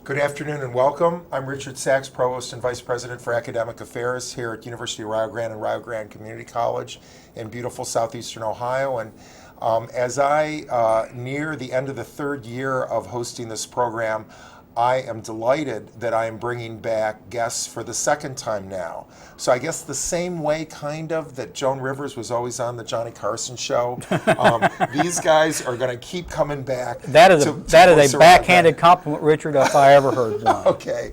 Good afternoon and welcome. I'm Richard Sachs, Provost and Vice President for Academic Affairs here at University of Rio Grande and Rio Grande Community College in beautiful southeastern Ohio. And as I near the end of the third year of hosting this program, I am delighted that I am bringing back guests for the second time now. So I guess the same way, kind of, that Joan Rivers was always on the Johnny Carson show. These guys are going to keep coming back. That is a backhanded compliment, Richard, if I ever heard one. Okay.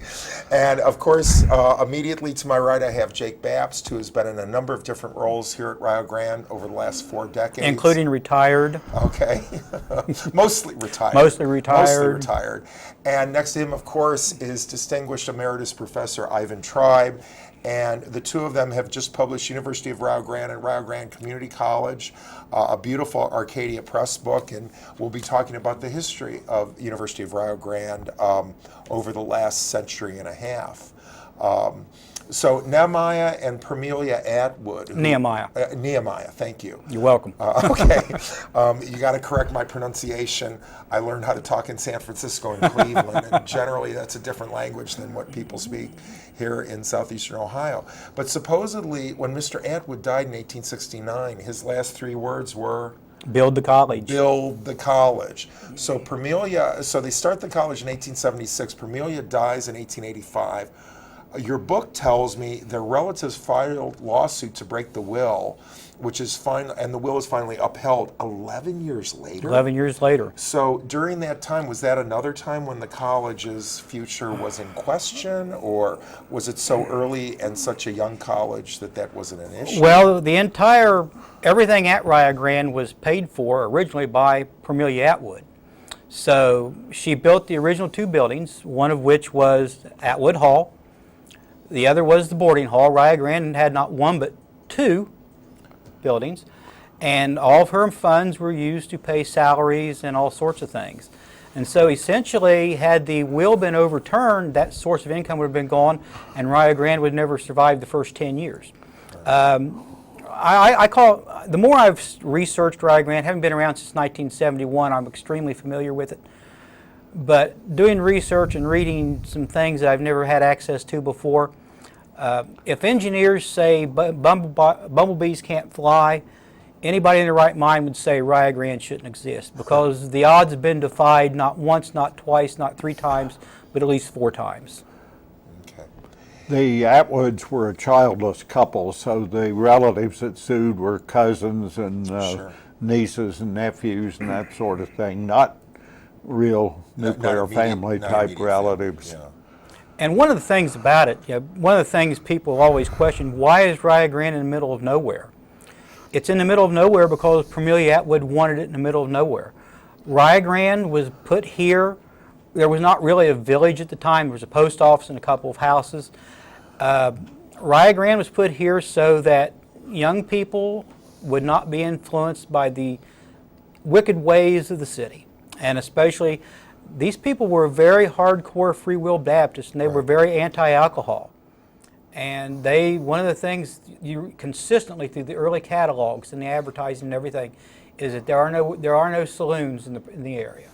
And of course, immediately to my right, I have Jake Bapst, who has been in a number of different roles here at Rio Grande over the last 4 decades. Including retired. Okay. Mostly retired. Mostly retired. Mostly retired. And next to him, of course, is distinguished emeritus Professor Ivan Tribe. And the two of them have just published University of Rio Grande and Rio Grande Community College, a beautiful Arcadia Press book, and we'll be talking about the history of the University of Rio Grande over the last century and a half. So Nehemiah and Permelia Atwood. Nehemiah. Nehemiah, thank you. You're welcome. Okay. You got to correct my pronunciation. I learned how to talk in San Francisco and Cleveland, and generally that's a different language than what people speak here in southeastern Ohio. But supposedly, when Mr. Atwood died in 1869, his last 3 words were? Build the college. Build the college. So Permelia, so they start the college in 1876. Permelia dies in 1885. Your book tells me their relatives filed a lawsuit to break the will, which is final, and the will is finally upheld 11 years later. 11 years later. So during that time, was that another time when the college's future was in question, or was it so early and such a young college that that wasn't an issue? Well, everything at Rio Grande was paid for originally by Permelia Atwood. So she built the original 2 buildings, one of which was Atwood Hall. The other was the boarding hall. Rio Grande had not 1 but 2 buildings, and all of her funds were used to pay salaries and all sorts of things. And so essentially, had the will been overturned, that source of income would have been gone, and Rio Grande would never survive the first 10 years. The more I've researched Rio Grande, having been around since 1971, I'm extremely familiar with it. But doing research and reading some things that I've never had access to before, if engineers say bumblebees can't fly, anybody in their right mind would say Rio Grande shouldn't exist, because the odds have been defied not once, not twice, not 3 times, but at least 4 times. Okay. The Atwoods were a childless couple, so the relatives that sued were cousins and Sure. nieces and nephews and that sort of thing, not real nuclear family type relatives. Yeah. And one of the things about it, one of the things people always question, why is Rio Grande in the middle of nowhere? It's in the middle of nowhere because Permelia Atwood wanted it in the middle of nowhere. Rio Grande was put here. There was not really a village at the time. There was a post office and a couple of houses. Rio Grande was put here so that young people would not be influenced by the wicked ways of the city. And especially, these people were very hardcore free will Baptists, and they were very anti-alcohol. And one of the things you consistently through the early catalogs and the advertising and everything is that there are no saloons in the area.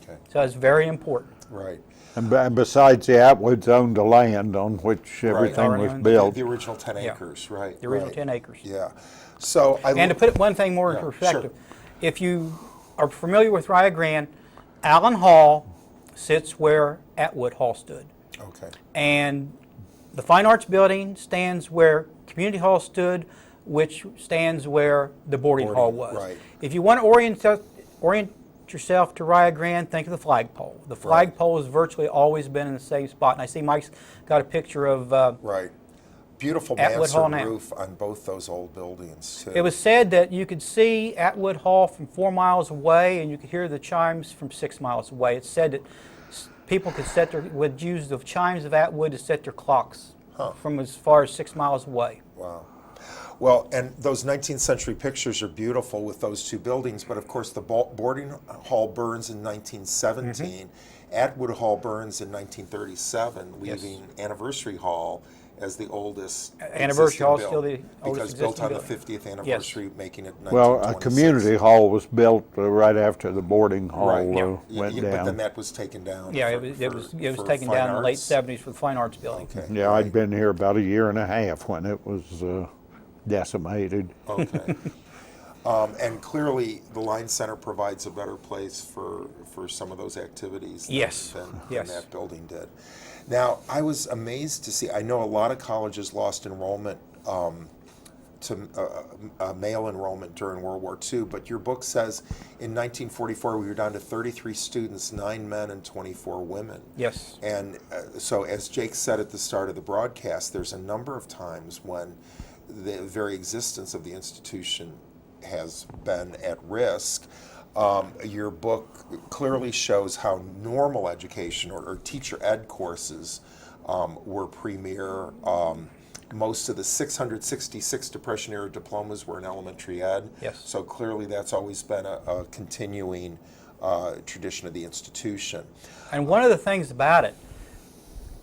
Okay. So it's very important. Right. And besides, the Atwoods owned the land on which everything was built. The original 10 acres, right. The original 10 acres. Yeah. So and to put one thing more into perspective, if you are familiar with Rio Grande, Allen Hall sits where Atwood Hall stood. Okay. And the Fine Arts Building stands where Community Hall stood, which stands where the boarding hall was. Right. If you want to orient yourself to Rio Grande, think of the flagpole. The flagpole has virtually always been in the same spot. And I see Mike's got a picture of right. Beautiful Atwood Hall mansard now. roof on both those old buildings, too. It was said that you could see Atwood Hall from 4 miles away, and you could hear the chimes from 6 miles away. It's said that people would use the chimes of Atwood to set their clocks from as far as 6 miles away. Wow. Well, and those 19th century pictures are beautiful with those 2 buildings, but of course the boarding hall burns in 1917. Atwood Hall burns in 1937, leaving Anniversary Hall as the oldest Anniversary existing hall is build, still the oldest because built existing on the building. 50th anniversary, making it 1926. Well, a community hall was built right after the boarding hall Right. went But then down. that was taken down. Yeah, for, it was for taken fine down in the late arts. 70s for the Fine Arts Building. Okay. Yeah, right. I'd been here about a year and a half when it was decimated. Okay. And clearly, the Line Center provides a better place for some of those activities Yes. than Yes. that building did. Now, I was amazed to see, I know a lot of colleges lost enrollment to male enrollment during World War II, but your book says in 1944 we were down to 33 students, 9 men and 24 women. Yes. And so, as Jake said at the start of the broadcast, there's a number of times when the very existence of the institution has been at risk. Your book clearly shows how normal education or teacher ed courses were premier. Most of the 666 Depression-era diplomas were in elementary ed. Yes. So clearly that's always been a continuing tradition of the institution. And one of the things about it,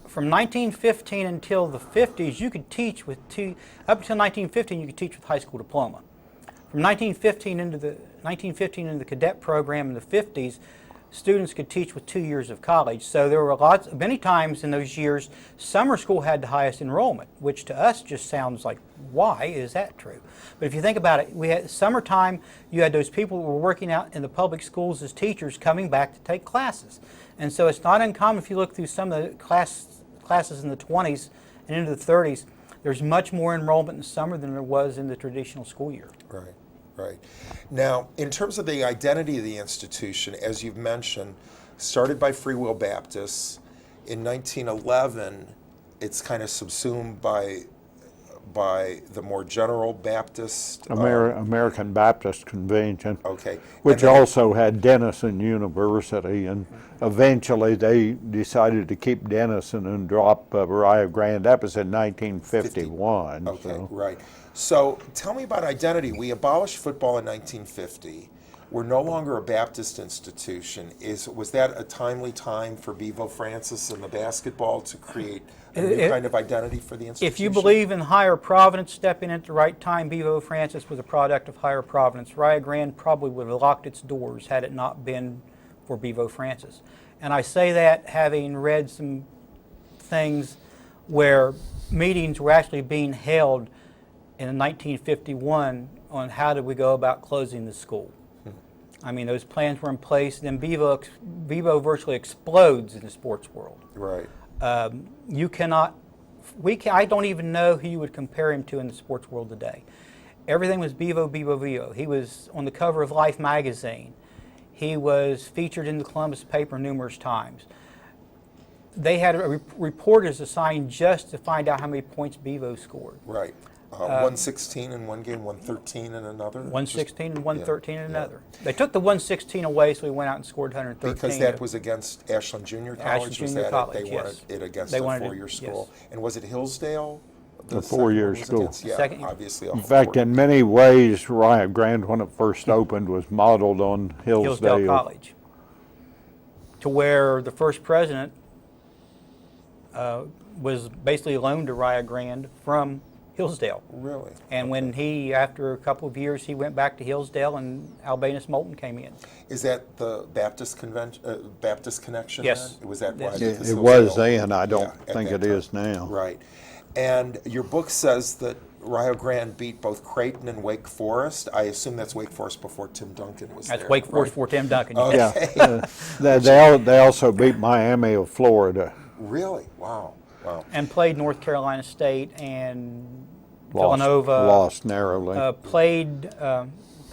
from 1915 until the 50s, you could teach with up until 1915, you could teach with high school diploma. From 1915 into the cadet program in the 50s, students could teach with 2 years of college. So there were many times in those years, summer school had the highest enrollment, which to us just sounds like, why is that true? But if you think about it, we had summertime, you had those people who were working out in the public schools as teachers coming back to take classes. And so it's not uncommon if you look through some of the classes in the 20s and into the 30s, there's much more enrollment in the summer than there was in the traditional school year. Right, right. Now, in terms of the identity of the institution, as you've mentioned, started by Free Will Baptists. In 1911, it's kind of subsumed by the more general Baptist. American Baptist Convention. Okay. Which And then- also had Denison University, and eventually they decided to keep Denison and drop Rio Grande. That was in 1951. Okay, So. right. So tell me about identity. We abolished football in 1950. We're no longer a Baptist institution. Was that a timely time for Bevo Francis and the basketball to create a new kind of identity for the institution? If you believe in higher providence stepping in at the right time, Bevo Francis was a product of higher providence. Rio Grande probably would have locked its doors had it not been for Bevo Francis. And I say that having read some things where meetings were actually being held in 1951 on how did we go about closing the school. I mean, those plans were in place. Then Bevo virtually explodes in the sports world. Right. You cannot, I don't even know who you would compare him to in the sports world today. Everything was Bevo, Bevo, Bevo. He was on the cover of Life magazine. He was featured in the Columbus paper numerous times. They had reporters assigned just to find out how many points Bevo scored. Right. 116 in one game, 113 in another. 116 and 113 in yeah. another. They took the 116 away, so he went out and scored 113. Because that was against Ashland Junior College? Ashland was Junior that College, They yes. wanted it against They a wanted it, four-year yes. school. And was it Hillsdale? A second four-year one was school. against? Yeah, Second- obviously. In fact, in many ways, Rio Grande, when it first opened, was modeled on Hillsdale College, to where the first president was basically loaned to Rio Grande from Hillsdale. Really? And when he, after a couple of years, he went back to Hillsdale and Albanus Moulton came in. Is that the Baptist convention, Baptist connection? Yes. Then? Was that why? Yes. Because It was Hillsdale- then. I don't at think that it time. is now. Right. And your book says that Rio Grande beat both Creighton and Wake Forest. I assume that's Wake Forest before Tim Duncan was That's there. Wake Forest right? for Tim Duncan. Okay. Yeah. They also beat Miami of Florida. Really? Wow. Wow. And played North Carolina State and Villanova. Lost narrowly. Played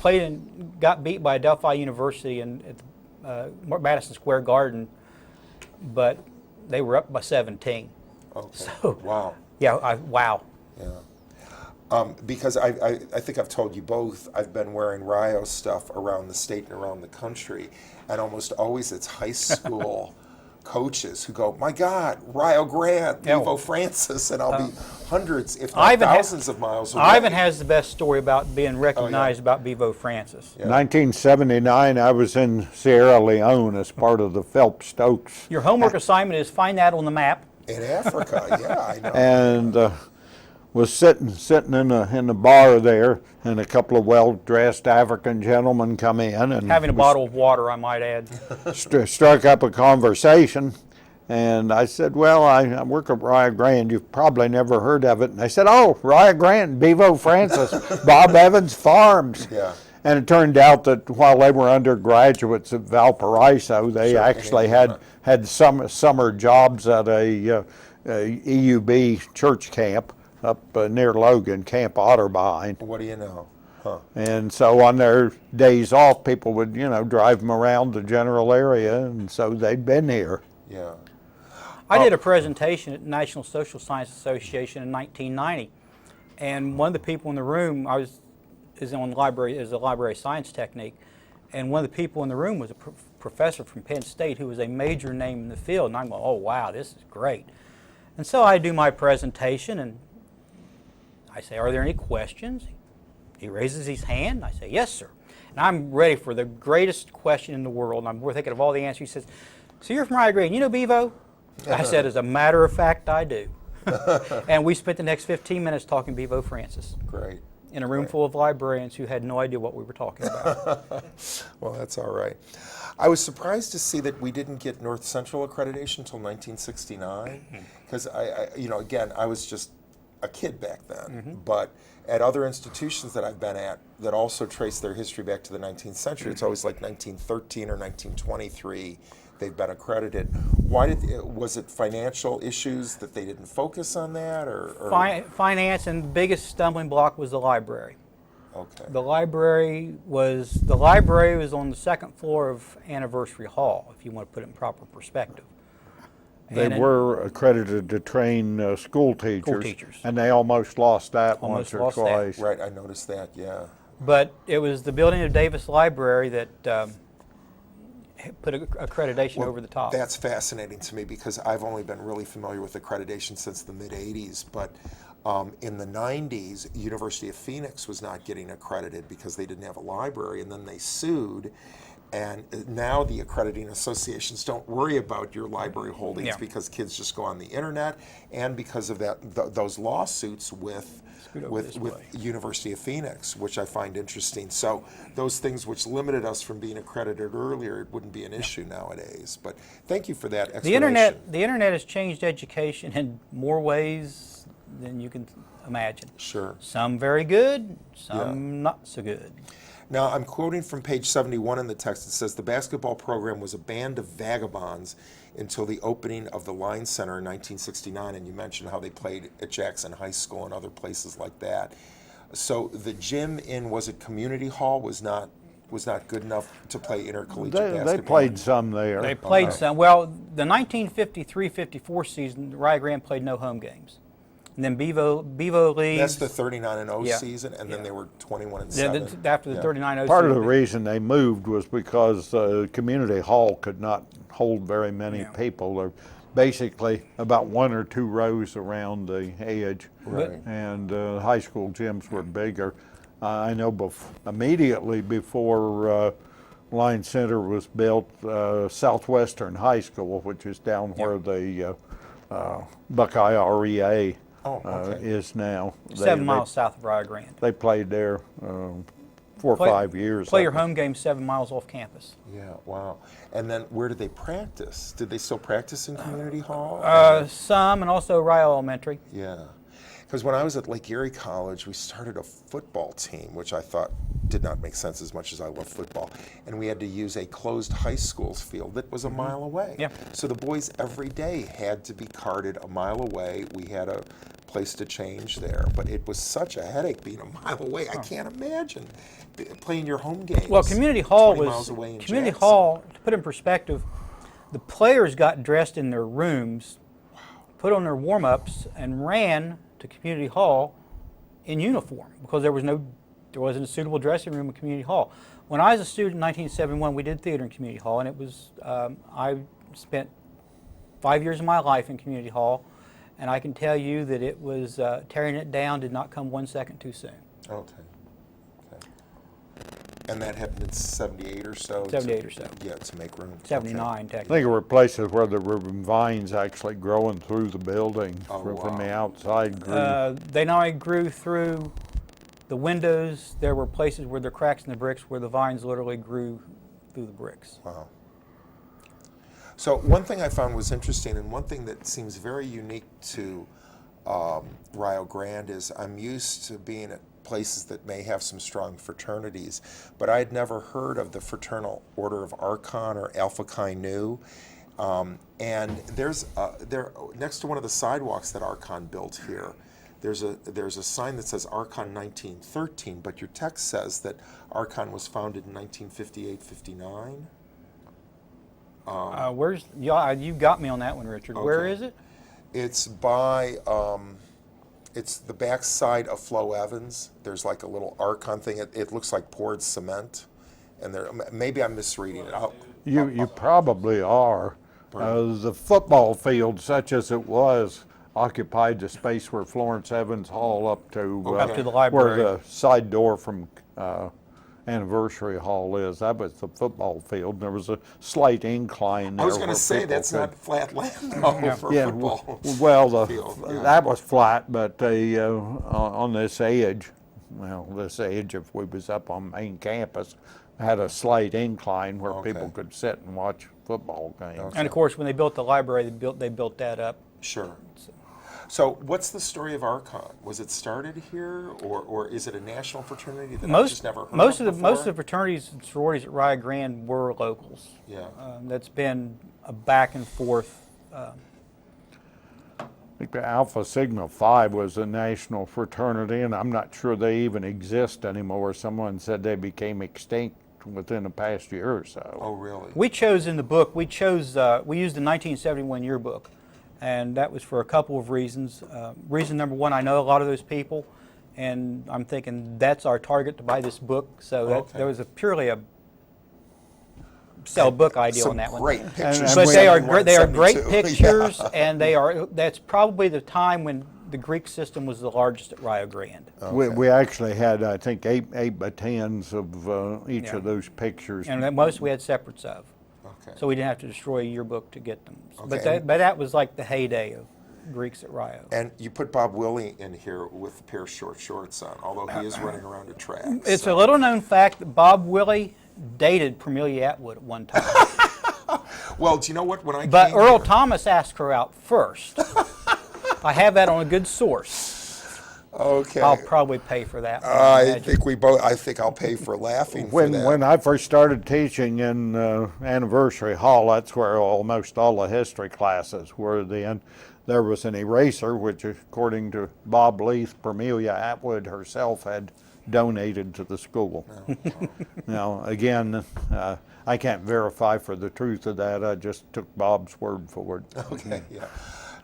and got beat by Delphi University at the Madison Square Garden, but they were up by 17. Okay. So, wow. yeah, wow. Yeah. Because I think I've told you both, I've been wearing Rio stuff around the state and around the country, and almost always it's high school coaches who go, my God, Rio Grande, Bevo Francis, and I'll be hundreds, if not thousands of miles away. Ivan has the best story about being recognized about Bevo Francis. Yeah. 1979, I was in Sierra Leone as part of the Phelps Stokes. Your homework assignment is find that on the map In Africa, yeah, I know. And was sitting in the bar there, and a couple of well-dressed African gentlemen come in and Having a bottle of water, I might add. struck up a conversation. And I said, well, I work at Rio Grande. You've probably never heard of it. And they said, oh, Rio Grande, Bevo Francis, Bob Evans Farms. Yeah. And it turned out that while they were undergraduates at Valparaiso, they Sure, actually in had summer jobs at a EUB church camp up near Logan, Camp Otterbein. What do you know? Huh. And so on their days off, people would, drive them around the general area, and so they'd been here. Yeah. I did a presentation at National Social Science Association in 1990, and one of the people in the room, is a library science technique, and one of the people in the room was a professor from Penn State who was a major name in the field, and I'm going, oh wow, this is great. And so I do my presentation, and I say, are there any questions? He raises his hand, and I say, yes, sir. And I'm ready for the greatest question in the world, and I'm thinking of all the answers. He says, so you're from Rio Grande, you know Bevo? I said, as a matter of fact, I do. And we spent the next 15 minutes talking Bevo Francis. Great. In a room full of librarians who had no idea what we were talking about. Well, that's all right. I was surprised to see that we didn't get North Central accreditation until 1969, because again, I was just a kid back then. But at other institutions that I've been at that also trace their history back to the 19th century, it's always like 1913 or 1923. They've been accredited. Was it financial issues that they didn't focus on that, or? Finance, and the biggest stumbling block was the library. Okay. The library was on the second floor of Anniversary Hall, if you want to put it in proper perspective. They were accredited to train school teachers, and they almost lost that once or twice. Right, I noticed that. Yeah. But it was the building of Davis Library that put accreditation over the top. That's fascinating to me because I've only been really familiar with accreditation since the mid-'80s, but in the 90s, University of Phoenix was not getting accredited because they didn't have a library, and then they sued, and now the accrediting associations don't worry about your library holdings because kids just go on the internet, and because of those lawsuits with University of Phoenix, which I find interesting. So those things which limited us from being accredited earlier, it wouldn't be an issue nowadays. But thank you for that explanation. The internet has changed education in more ways than you can imagine. Sure. Some very good, some not so good. Now, I'm quoting from page 71 in the text. It says, the basketball program was a band of vagabonds until the opening of the Line Center in 1969, and you mentioned how they played at Jackson High School and other places like that. So the gym was it Community Hall was not good enough to play intercollegiate basketball? They played some there. They played some. Well, the 1953-54 season, Rio Grande played no home games. And then Bevo leaves. That's the 39-0 season, and then they were 21-7. Yeah, after the 39-0 Part of season. the reason they moved was because Community Hall could not hold very many people. There basically about one or two rows around the edge, and high school gyms were bigger. I know immediately before Line Center was built, Southwestern High School, which is down where the Buckeye REA is now. 7 miles south of Rio Grande. They played there 4 or 5 years. Play your home game 7 miles off campus. Yeah, wow. And then where did they practice? Did they still practice in Community Hall? Some, and also Raya Elementary. Yeah. Because when I was at Lake Erie College, we started a football team, which I thought did not make sense as much as I love football. And we had to use a closed high school's field that was a mile away. Yeah. So the boys every day had to be carted a mile away. We had a place to change there. But it was such a headache being a mile away. I can't imagine playing your home games. Well, Community Hall 20 miles away in Community Jackson. Hall, to put in perspective, the players got dressed in their rooms, put on their warm-ups, and ran to Community Hall in uniform because there wasn't a suitable dressing room in Community Hall. When I was a student in 1971, we did theater in Community Hall, and it was I spent 5 years of my life in Community Hall, and I can tell you that it was tearing it down did not come 1 second too soon. Okay. And that happened in 78 or so? 78 or so. Yeah, to make room. 79 I technically. think there were places where there were vines actually growing through the building from the outside. They not only grew through the windows, there were places where there were cracks in the bricks where the vines literally grew through the bricks. Wow. So one thing I found was interesting, and one thing that seems very unique to Rio Grande is I'm used to being at places that may have some strong fraternities, but I'd never heard of the Fraternal Order of Archon or Alpha Chi Nu. And there's there next to one of the sidewalks that Archon built here, there's a sign that says Archon 1913, but your text says that Archon was founded in 1958-59. Where's you got me on that one, Richard. Okay. Where is it? It's by it's the back side of Flo Evans. There's like a little Archon thing. It looks like poured cement, and there maybe I'm misreading it. You probably are. The football field, such as it was, occupied the space where Florence Evans Hall up to the library. where the side door from Anniversary Hall is. That was the football field. There was a slight incline there. I was going to where say people that's could- not flat land though, for Yeah, football. well, field, yeah. that was flat, but on this edge, if we was up on main campus, had a slight incline where people could sit and watch football games. And of course, when they built the library, they built that up. Sure. So what's the story of Archon? Was it started here, or is it a national fraternity that I've just never heard most of of the before? fraternities and sororities at Rio Grande were locals. Yeah. That's been a back and forth. I think the Alpha Sigma Phi was a national fraternity, and I'm not sure they even exist anymore. Someone said they became extinct within the past year or so. Oh, really? We chose in the book, we used the 1971 yearbook, and that was for a couple of reasons. Reason number one, I know a lot of those people, and I'm thinking that's our target to buy this book, so that there was purely a sell book idea Some on that one. great pictures. But from they are 71, great 72. pictures, Yeah. and that's probably the time when the Greek system was the largest at Rio Grande. We actually had, I think, eight by tens of each of those pictures. And then most we had separates of. Okay. So we didn't have to destroy a yearbook to get them. Okay. But that was like the heyday of Greeks at Rio. And you put Bob Willie in here with a pair of short shorts on, although he is running around a track. It's a little known fact that Bob Willie dated Permelia Atwood at one time. Well, do you know what? When I But came Earl here, Thomas asked her out first. I have that on a good source. okay. I'll probably pay for that. I think I'll pay for laughing for that. When I first started teaching in Anniversary Hall, that's where almost all the history classes were then. There was an eraser, which according to Bob Leith, Permelia Atwood herself had donated to the school. Now, again, I can't verify for the truth of that. I just took Bob's word for it. Okay, yeah.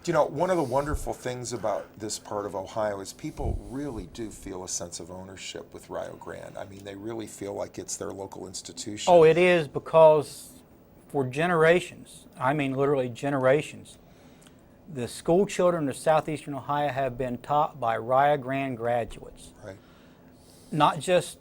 You know, one of the wonderful things about this part of Ohio is people really do feel a sense of ownership with Rio Grande. I mean, they really feel like it's their local institution. Oh, it is, because for generations, I mean literally generations, the school children of southeastern Ohio have been taught by Rio Grande graduates. Right. Not just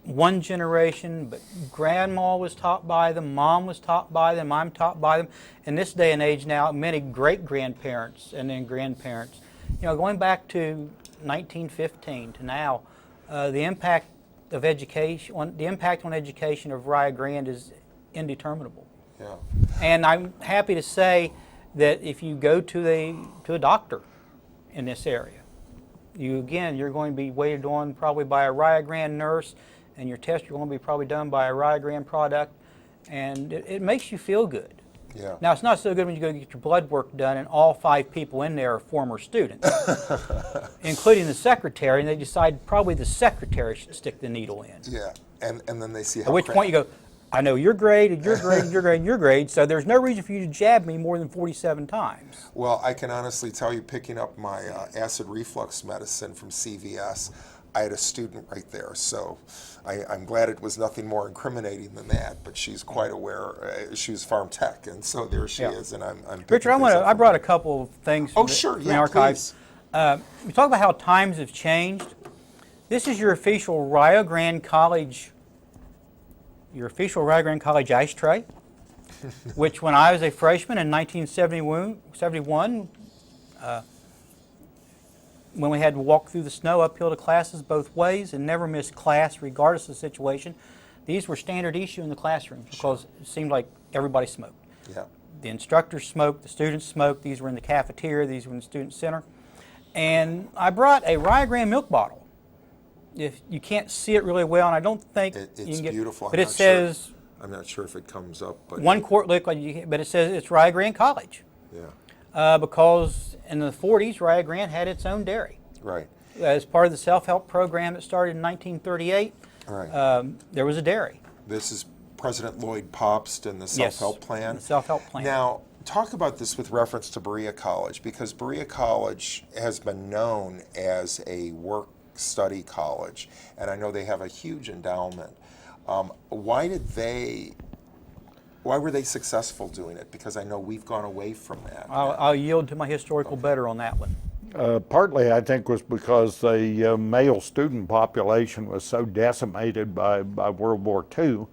one generation, but grandma was taught by them, mom was taught by them, I'm taught by them. In this day and age now, many great-grandparents and then grandparents, going back to 1915 to now, the impact on education of Rio Grande is indeterminable. Yeah. And I'm happy to say that if you go to a doctor in this area, you're going to be waited on probably by a Rio Grande nurse, and your tests are going to be probably done by a Rio Grande product, and it makes you feel good. Yeah. Now, it's not so good when you go get your blood work done and all 5 people in there are former students, including the secretary, and they decide probably the secretary should stick the needle in. Yeah. And then they see how At which point you go, I know your grade, and your grade, and your grade, and your grade, so there's no reason for you to jab me more than 47 times. Well, I can honestly tell you, picking up my acid reflux medicine from CVS, I had a student right there, so I'm glad it was nothing more incriminating than that. But she's quite aware. She was farm tech, and so there she is. And I'm Richard, I brought a couple of things from sure, the yeah, archives. We talk about how times have changed. This is your official Rio Grande College your official Rio Grande College ashtray, which when I was a freshman in 1971, when we had to walk through the snow uphill to classes both ways and never miss class regardless of the situation, these were standard issue in the classrooms because it seemed like everybody smoked. Yeah. The instructors smoked, the students smoked, these were in the cafeteria, these were in the student center. And I brought a Rio Grande milk bottle. If you can't see it really well, and I don't think It's you can get, beautiful. but I'm it not says sure. I'm not sure if it comes up, but 1 quart liquid, but it says it's Rio Grande College. yeah, Because in the 40s, Rio Grande had its own dairy. right, As part of the self-help program that started in 1938, right. there was a dairy. This is President Lloyd Bapst and the self-help plan. The self-help plan. Now, talk about this with reference to Berea College, because Berea College has been known as a work-study college, and I know they have a huge endowment. Why were they successful doing it? Because I know we've gone away from that. I'll yield to my historical better on that one. Partly, I think, was because the male student population was so decimated by World War II, Okay.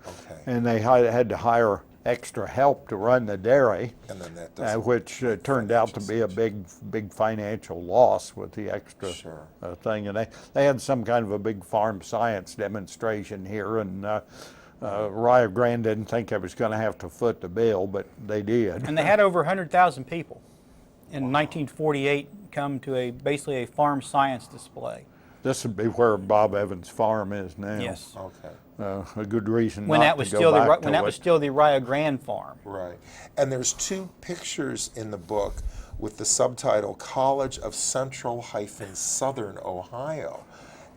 and they had to hire extra help to run the dairy, And then that doesn't which turned out to be a big financial loss with the extra Sure. thing. And they had some kind of a big farm science demonstration here, and Rio Grande didn't think it was going to have to foot the bill, but they did. And they had over 100,000 people in 1948 come to basically a farm science display. This would be where Bob Evans' farm is now. Yes. Okay. A good reason When not that was to still go back when to that it. was still the Rio Grande farm. Right. And there's 2 pictures in the book with the subtitle College of Central-Southern Ohio.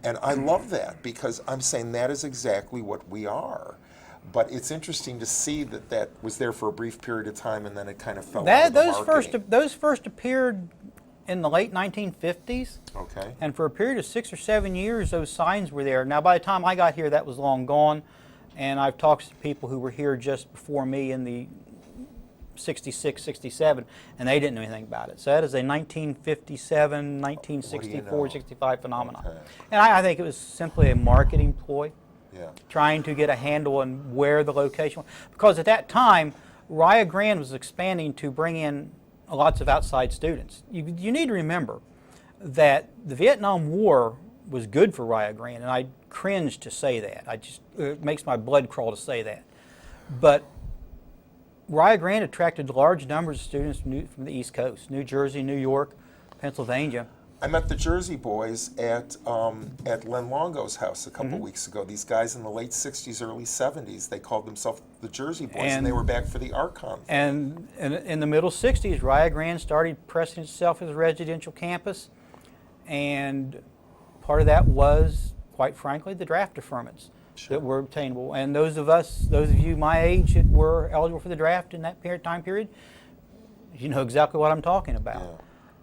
And I love that because I'm saying that is exactly what we are. But it's interesting to see that that was there for a brief period of time and then it kind of fell out of the marketing. Those first appeared in the late 1950s. Okay. And for a period of 6 or 7 years, those signs were there. Now, by the time I got here, that was long gone. And I've talked to people who were here just before me in the 66, 67, and they didn't know anything about it. So that is a 1957, 1964, 65 phenomenon. Okay. And I think it was simply a marketing ploy, Yeah. trying to get a handle on where the location was. Because at that time, Rio Grande was expanding to bring in lots of outside students. You need to remember that the Vietnam War was good for Rio Grande, and I cringe to say that. It makes my blood crawl to say that. But Rio Grande attracted large numbers of students from the East Coast, New Jersey, New York, Pennsylvania. I met the Jersey boys at Len Longo's house a couple weeks ago. These guys in the late 60s, early 70s, they called themselves the Jersey boys, and they were back for the Archon. And in the middle 60s, Rio Grande started pressing itself as a residential campus, and part of that was, quite frankly, the draft deferments that were obtainable. And those of you my age that were eligible for the draft in that time period, you know exactly what I'm talking about. Yeah.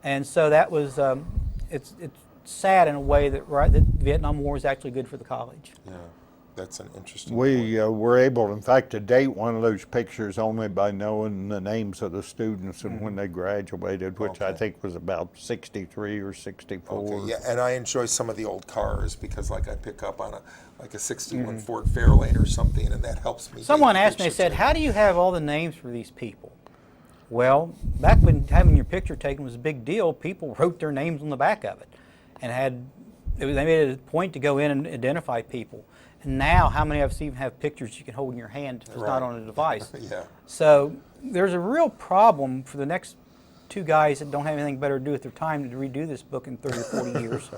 And so that was, it's sad in a way that the Vietnam War was actually good for the college. Yeah, that's an interesting We were able, in fact, to date one of those pictures only by knowing the names of the students and when they graduated, which I think was about 63 or 64. Okay, yeah, and I enjoy some of the old cars because, like, I pick up on a 61 Ford Fairlane or something, and that helps me. Someone asked me, they said, how do you have all the names for these people? Well, back when having your picture taken was a big deal, people wrote their names on the back of it, and they made it a point to go in and identify people. And now, how many of us even have pictures you can hold in your hand if it's not on a device? Yeah. So there's a real problem for the next 2 guys that don't have anything better to do with their time to redo this book in 30 or 40 years.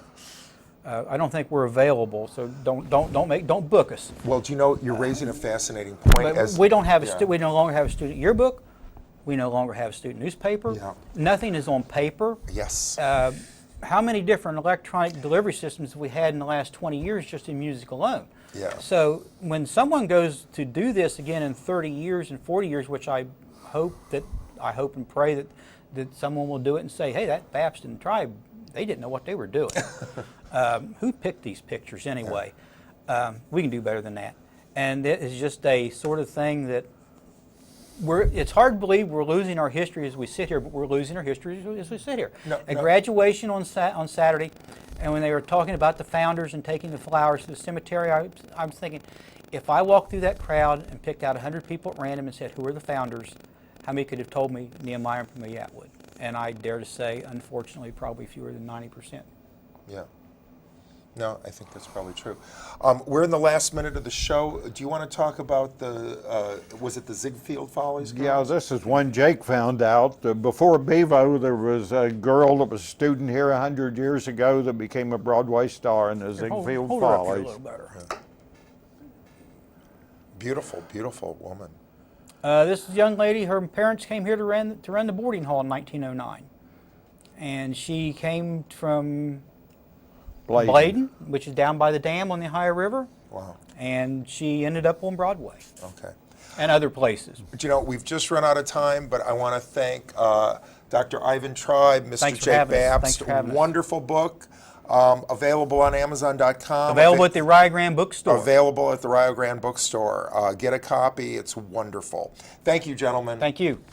I don't think we're available, so don't book us. Well, do you know, you're raising a fascinating point. But we don't have we no longer have a student yearbook. We no longer have a student newspaper. Yeah. Nothing is on paper. Yes. How many different electronic delivery systems have we had in the last 20 years just in music alone? Yeah. So when someone goes to do this again in 30 years and 40 years, which I hope and pray that someone will do it and say, hey, that Bapst and tribe, they didn't know what they were doing. Who picked these pictures anyway? We can do better than that. And it is just a sort of thing that it's hard to believe we're losing our history as we sit here, but we're losing our history as we sit here. No. Graduation on Saturday, And when they were talking about the founders and taking the flowers to the cemetery, I was thinking, if I walked through that crowd and picked out 100 people at random and said, who are the founders, how many could have told me Nehemiah and Amelia Atwood? And I dare to say, unfortunately, probably fewer than 90%. Yeah. No, I think that's probably true. We're in the last minute of the show. Do you want to talk about the, was it the Ziegfeld Follies? Yeah, this is one Jake found out. Before Bevo, there was a girl that was a student here 100 years ago that became a Broadway star in the Ziegfeld Hold her up here a Follies. little better. Beautiful, beautiful woman. This young lady, her parents came here to run the boarding hall in 1909. And she came from Bladen, which is down by the dam on the Ohio River. Wow. And she ended up on Broadway Okay. and other places. But you know, we've just run out of time, but I want to thank Dr. Ivan Tribe, Mr. Thanks for Jake having us. Thanks Bapst. for having us. Wonderful book. Available on Amazon.com. Available at the Rio Grande Book Store. Available at the Rio Grande Book Store. Get a copy. It's wonderful. Thank you, gentlemen. Thank you.